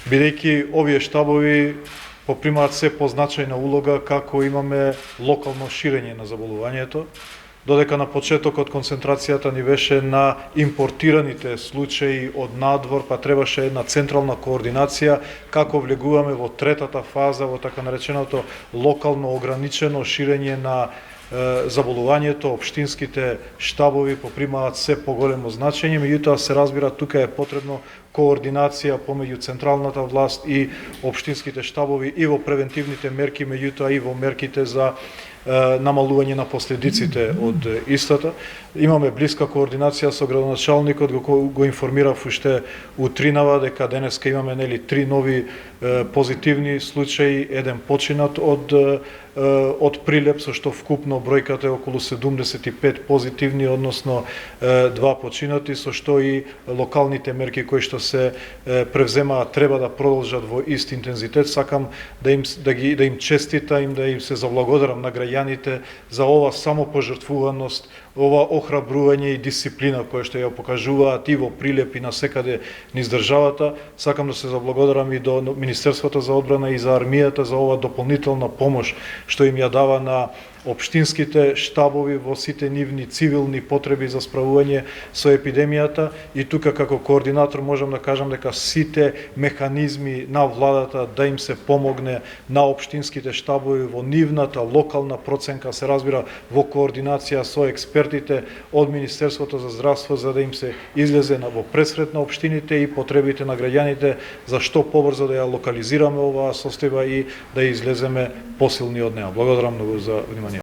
бидејќи овие штабови попримаат се позначајна улога како имаме локално ширење на заболувањето, додека на почетокот концентрацијата ни беше на импортираните случаи од надвор, па требаше една централна координација како влегуваме во третата фаза, во така нареченото локално ограничено ширење на заболувањето. Општинските штабови попримаат се поголемо значење, меѓутоа се разбира тука е потребно координација помеѓу централната власт и општинските штабови и во превентивните мерки, меѓутоа и во мерките за намалување на последиците од истата. Имаме блиска координација со градоначалникот, го информирав уште утринава дека денеска имаме 3 нови позитивни случаи, еден починат од Прилеп, со што вкупно бројката е околу 75 позитивни, односно 2 починати, со што и локалните мерки кои што се превземаат треба да продолжат во ист интензитет. Сакам да им честитам, да им се заблагодарам на граѓаните за ова самопожртвуваност, ова охрабрување и дисциплина која што ја покажуваат и во Прилеп и насекаде низ државата. Сакам да се заблагодарам и до Министерството за одбрана и за армијата за ова дополнителна помош што им ја дава на општинските штабови во сите нивни цивилни потреби за справување со епидемијата. И тука како координатор можам да кажам дека сите механизми на владата да им се помогне на општинските штабови во нивната локална проценка, се разбира во координација со експертите од Министерството за здравство, за да им се излезе во пресрет на општините и потребите на граѓаните за што побрзо да ја локализираме оваа состојба и да излеземе посилни од неа. Благодарам многу за внимание.